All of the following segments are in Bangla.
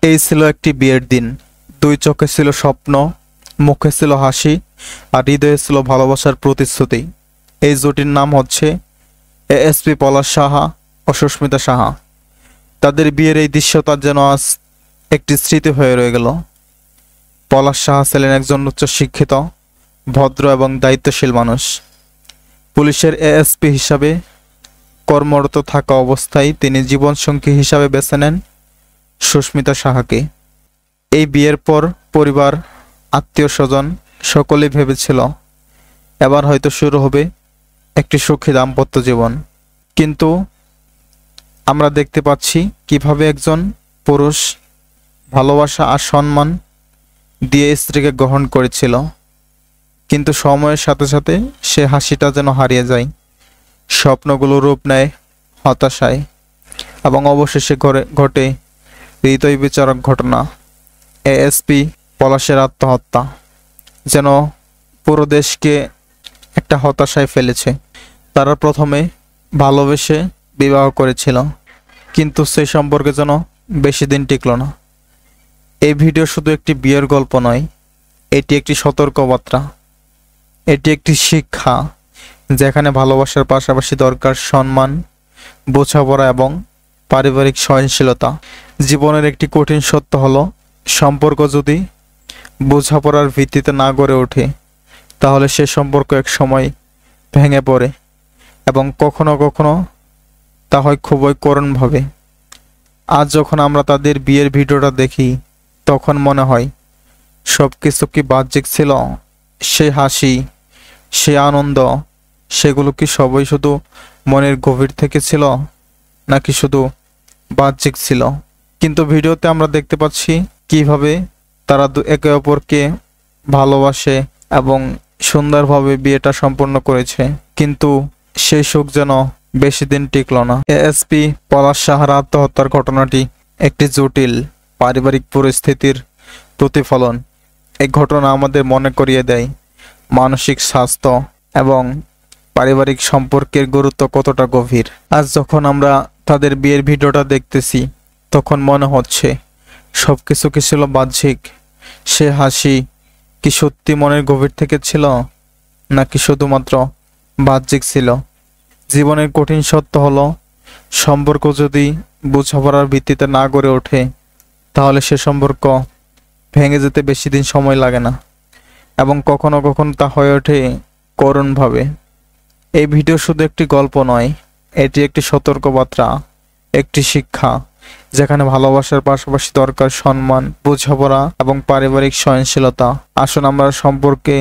এই ছিল একটি বিয়ের দিন। দুই চোখে ছিল স্বপ্ন, মুখে ছিল হাসি, আর হৃদয়ে ছিল ভালোবাসার প্রতিশ্রুতি। এই জুটির নাম হচ্ছে এএসপি পলাশ সাহা ও সুস্মিতা সাহা। তাদের বিয়ের এই দৃশ্যটা যেন আজ একটি স্মৃতি হয়ে রয়ে গেল। পলাশ সাহা ছিলেন একজন উচ্চশিক্ষিত, ভদ্র এবং দায়িত্বশীল মানুষ। পুলিশের এএসপি হিসাবে কর্মরত থাকা অবস্থায় তিনি জীবনসঙ্গী হিসাবে বেছে নেন সুস্মিতা সাহাকে। এই বিয়ের পর পরিবার, আত্মীয় স্বজন সকলেই ভেবেছিল এবার হয়তো শুরু হবে একটি সুখী দাম্পত্য জীবন। কিন্তু আমরা দেখতে পাচ্ছি কিভাবে একজন পুরুষ ভালোবাসা আর সম্মান দিয়ে স্ত্রীকে গ্রহণ করেছিল, কিন্তু সময়ের সাথে সাথে সে হাসিটা যেন হারিয়ে যায়, স্বপ্নগুলো রূপ নেয় হতাশায়, এবং অবশেষে ঘটে হৃদয় বিচারক ঘটনা, এএসপি পলাশের আত্মহত্যা। যেন পুরো দেশকে একটা হতাশায় ফেলেছে। তারা প্রথমে ভালোবেসে বিবাহ করেছিল, কিন্তু সেই সম্পর্কে যেন বেশি দিন টিকল না। এই ভিডিও শুধু একটি বিয়ের গল্প নয়, এটি একটি সতর্কবার্তা, এটি একটি শিক্ষা, যেখানে ভালোবাসার পাশাপাশি দরকার সম্মান, বোঝাপড়া এবং পারিবারিক সহনশীলতা। জীবনের একটি কঠিন সত্য হলো, সম্পর্ক যদি বোঝাপড়ার ভিত্তিতে না গড়ে ওঠে তাহলে সে সম্পর্ক এক সময় ভেঙে পড়ে, এবং কখনো কখনো তা হয় খুবই করুণভাবে। আজ যখন আমরা তাদের বিয়ের ভিডিওটা দেখি তখন মনে হয় সব কিছু কি বাহ্যিক ছিল? সে হাসি, সে আনন্দ, সেগুলো কি সবই শুধু মনের গভীর থেকে ছিল, নাকি শুধু বাহ্যিক ছিল? কিন্তু ভিডিওতে আমরা দেখতে পাচ্ছি কিভাবে তারা একে অপরকে ভালোবাসে এবং সুন্দরভাবে বিয়েটা সম্পন্ন করেছে, কিন্তু সেই সুখ যেন বেশি দিন টিকল না। এএসপি পলাশ সাহার আত্মহত্যার ঘটনাটি একটি জটিল পারিবারিক পরিস্থিতির প্রতিফলন। এই ঘটনা আমাদের মনে করিয়ে দেয় মানসিক স্বাস্থ্য এবং পারিবারিক সম্পর্কের গুরুত্ব কতটা গভীর। আজ যখন আমরা তাদের বিয়ের ভিডিওটা দেখতেছি তখন মনে হচ্ছে সবকিছু কি ছিল বাহ্যিক? সে হাসি কি সত্যি মনের গভীর থেকে ছিল, নাকি শুধুমাত্র বাহ্যিক ছিল? জীবনের কঠিন সত্য হলো, সম্পর্ক যদি বোঝাপড়ার ভিত্তিতে না গড়ে ওঠে তাহলে সে সম্পর্ক ভেঙে যেতে বেশি দিন সময় লাগে না, এবং কখনো কখনো তা হয়ে ওঠে করুণভাবে। এই ভিডিও শুধু একটি গল্প নয়, এটি একটি সতর্কবার্তা, একটি শিক্ষা, যেখানে ভালোবাসার পাশাপাশি দরকার সম্মান, বোঝাপড়া এবং পারিবারিক সহনশীলতা। আসুন আমরা সম্পর্কে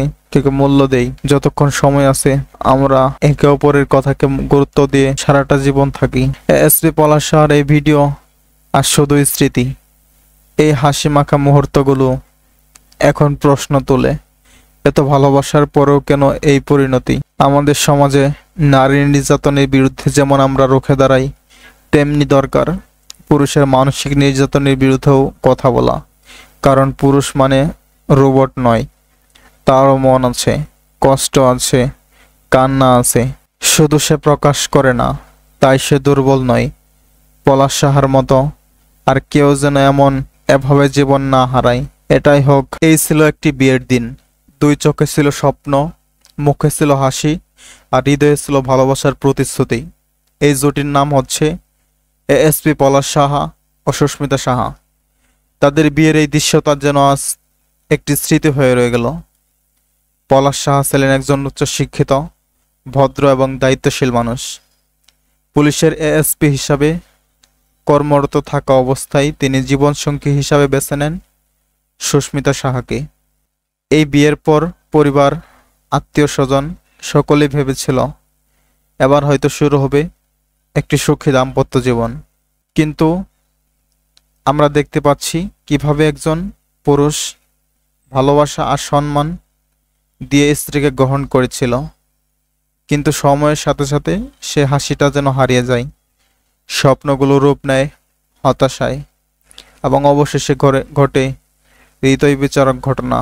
মূল্য দেই, যতক্ষণ সময় আছে আমরা একে অপরের কথাকে গুরুত্ব দিয়ে সারাটা জীবন থাকি। এএসপি পলাশ সাহার এই ভিডিও আর শুধুই স্মৃতি। এই হাসি মাখা মুহূর্তগুলো এখন প্রশ্ন তোলে, এত ভালোবাসার পরেও কেন এই পরিণতি? আমাদের সমাজে নারী নির্যাতনের বিরুদ্ধে যেমন আমরা রুখে দাঁড়াই, তেমনি দরকার পুরুষের মানসিক নির্যাতনের বিরুদ্ধেও কথা বলা। কারণ পুরুষ মানে রোবট নয়, তারও মন আছে, কষ্ট আছে, কান্না আছে, শুধু সে প্রকাশ করে না, তাই সে দুর্বল নয়। পলাশ সাহার মতো আর কেউ যেন এভাবে জীবন না হারায়, এটাই হোক। এই ছিল একটি বিয়ের দিন। দুই চোখে ছিল স্বপ্ন, মুখে ছিল হাসি, আর হৃদয়ে ছিল ভালোবাসার প্রতিশ্রুতি। এই জুটির নাম হচ্ছে এএসপি পলাশ সাহা ও সুস্মিতা সাহা। তাদের বিয়ের এই দৃশ্যটা যেন আজ একটি স্মৃতি হয়ে রয়ে গেল। পলাশ সাহা ছিলেন একজন উচ্চশিক্ষিত, ভদ্র এবং দায়িত্বশীল মানুষ। পুলিশের এএসপি হিসাবে কর্মরত থাকা অবস্থায় তিনি জীবনসঙ্গী হিসাবে বেছে নেন সুস্মিতা সাহাকে। এই বিয়ের পর পরিবার, আত্মীয় স্বজন সকলেই ভেবেছিল এবার হয়তো শুরু হবে একটি সুখী দাম্পত্য জীবন। কিন্তু আমরা দেখতে পাচ্ছি কিভাবে একজন পুরুষ ভালোবাসা আর সম্মান দিয়ে স্ত্রীকে গ্রহণ করেছিল, কিন্তু সময়ের সাথে সাথে সে হাসিটা যেন হারিয়ে যায়, স্বপ্নগুলো রূপ নেয় হতাশায়, এবং অবশেষে ঘটে হৃদয় বিচারক ঘটনা,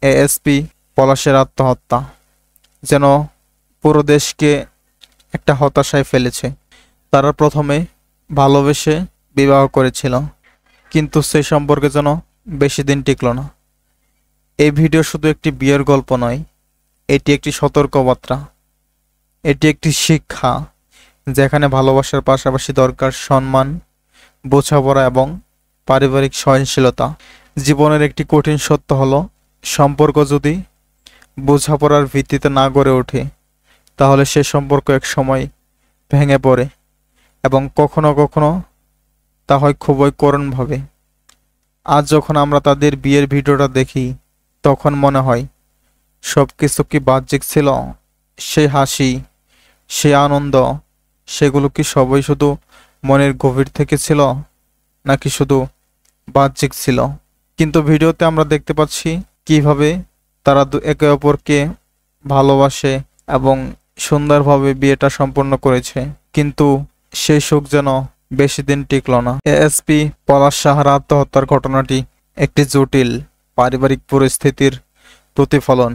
এএসপি পলাশের আত্মহত্যা। যেন পুরো দেশকে একটা হতাশায় ফেলেছে। তারা প্রথমে ভালোবেসে বিবাহ করেছিল, কিন্তু সেই সম্পর্কে যেন বেশি দিন টিকল না। এই ভিডিও শুধু একটি বিয়ের গল্প নয়, এটি একটি সতর্কবার্তা, এটি একটি শিক্ষা, যেখানে ভালোবাসার পাশাপাশি দরকার সম্মান, বোঝাপড়া এবং পারিবারিক সহনশীলতা। জীবনের একটি কঠিন সত্য হলো, সম্পর্ক যদি বোঝাপড়ার ভিত্তিতে না গড়ে ওঠে তাহলে সে সম্পর্ক এক সময় ভেঙে পড়ে এবং কখনো কখনো তা হয় খুবই করুণভাবে। আজ যখন আমরা তাদের বিয়ের ভিডিওটা দেখি তখন মনে হয় সব কিছু কি বাহ্যিক ছিল? সেই হাসি, সেই আনন্দ, সেগুলো কি সবই শুধু মনের গভীর থেকে ছিল নাকি শুধু বাহ্যিক ছিল? কিন্তু ভিডিওতে আমরা দেখতে পাচ্ছি কিভাবে তারা একে অপরকে ভালোবাসে এবং সুন্দরভাবে বিয়েটা সম্পন্ন করেছে। কিন্তু সেই সুখ যেন বেশি দিন টিকল না। এএসপি পলাশ সাহার আত্মহত্যার ঘটনাটি একটি জটিল পারিবারিক পরিস্থিতির প্রতিফলন।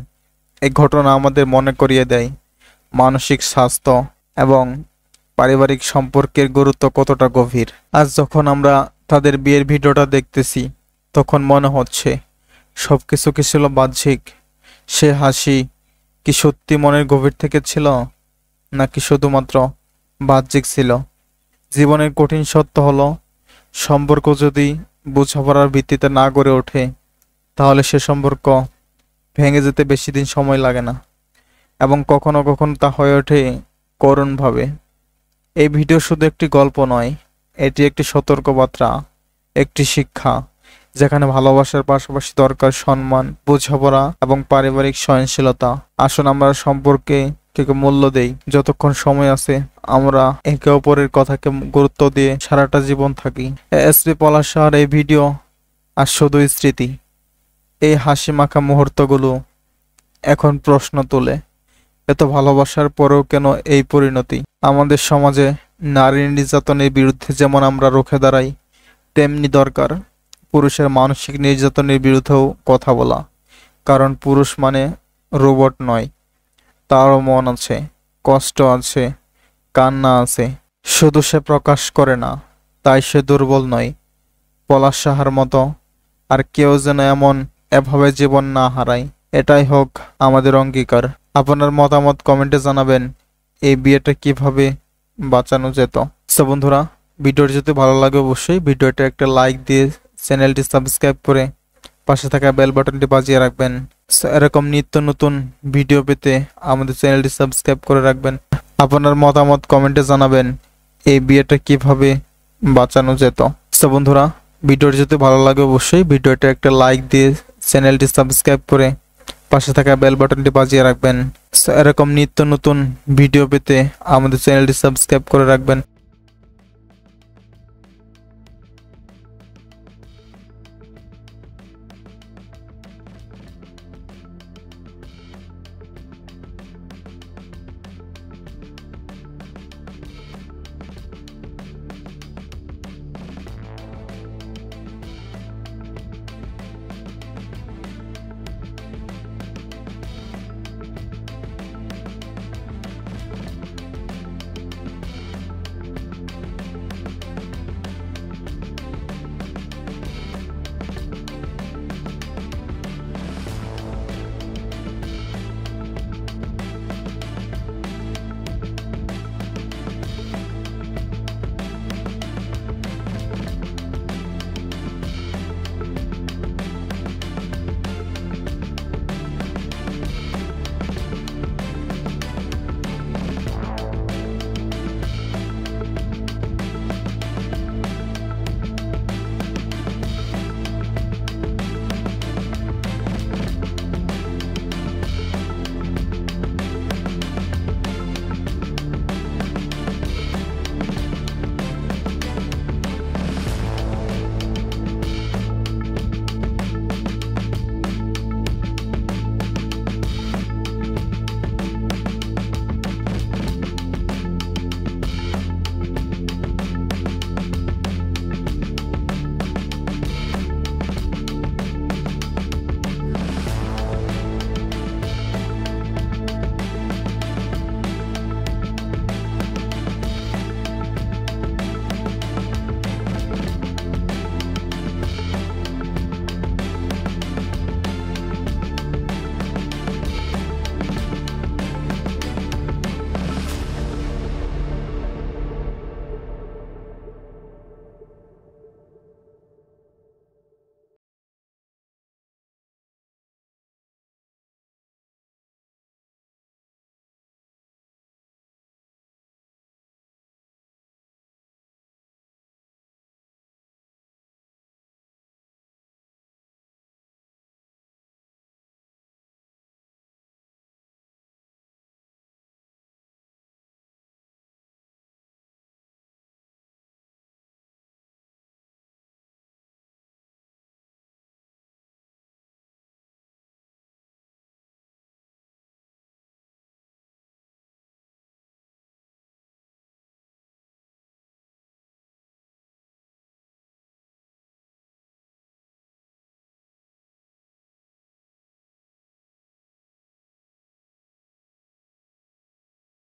এই ঘটনা আমাদের মনে করিয়ে দেয় মানসিক স্বাস্থ্য এবং পারিবারিক সম্পর্কের গুরুত্ব কতটা গভীর। আজ যখন আমরা তাদের বিয়ের ভিডিওটা দেখতেছি তখন মনে হচ্ছে সবকিছু কি ছিল বাহ্যিক? সে হাসি কি সত্যি মনের গভীর থেকে ছিল নাকি শুধুমাত্র বাহ্যিক ছিল? জীবনের কঠিন সত্য হলো, সম্পর্ক যদি বোঝাপড়ার ভিত্তিতে না গড়ে ওঠে তাহলে সে সম্পর্ক ভেঙে যেতে বেশি দিন সময় লাগে না এবং কখনো কখনো তা হয়ে ওঠে করুণভাবে। এই ভিডিও শুধু একটি গল্প নয়, এটি একটি সতর্কবার্তা, একটি শিক্ষা, যেখানে ভালোবাসার পাশাপাশি দরকার সম্মান, বোঝাপড়া এবং পারিবারিক সহনশীলতা। আসুন আমরা সম্পর্কে মূল্য দেই যতক্ষণ সময় আছে, আমরা একে অপরের কথাকে গুরুত্ব দিয়ে সারাটা জীবন থাকি। এসপি পলাশ সাহার এই ভিডিও আর শুধুই স্মৃতি। এই হাসি মাখা মুহূর্তগুলো এখন প্রশ্ন তোলে, এত ভালোবাসার পরেও কেন এই পরিণতি? আমাদের সমাজে নারী নির্যাতনের বিরুদ্ধে যেমন আমরা রুখে দাঁড়াই, তেমনি দরকার পুরুষের মানসিক নির্যাতনের বিরুদ্ধেও কথা বলা। কারণ পুরুষ মানে রোবট নয়, তারও মন আছে, কষ্ট আছে, কান্না আছে, শুধু সে প্রকাশ করে না, তাই সে দুর্বল নয়। পলাশ সাহার মতো আর কেউ যেন এভাবে জীবন না হারায়, এটাই হোক আমাদের অঙ্গীকার। আপনার মতামত কমেন্টে জানাবেন এই বিয়েটা কিভাবে বাঁচানো যেত। সো বন্ধুরা, ভিডিওটি যদি ভালো লাগে অবশ্যই ভিডিওটা একটা লাইক দিয়ে চ্যানেলটি সাবস্ক্রাইব করে পাশে থাকা বেল বাটনটি বাজিয়ে রাখবেন। এরকম নিত্য নতুন ভিডিও পেতে আমাদের চ্যানেলটি সাবস্ক্রাইব করে রাখবেন। আপনার মতামত কমেন্টে জানাবেন এই বিয়েটা কিভাবে বাঁচানো যেত। সো বন্ধুরা, ভিডিওটি যদি ভালো লাগে অবশ্যই ভিডিওটা একটা লাইক দিয়ে চ্যানেলটি সাবস্ক্রাইব করে পাশে থাকা বেল বাটনটি বাজিয়ে রাখবেন। এরকম নিত্য নতুন ভিডিও পেতে আমাদের চ্যানেলটি সাবস্ক্রাইব করে রাখবেন।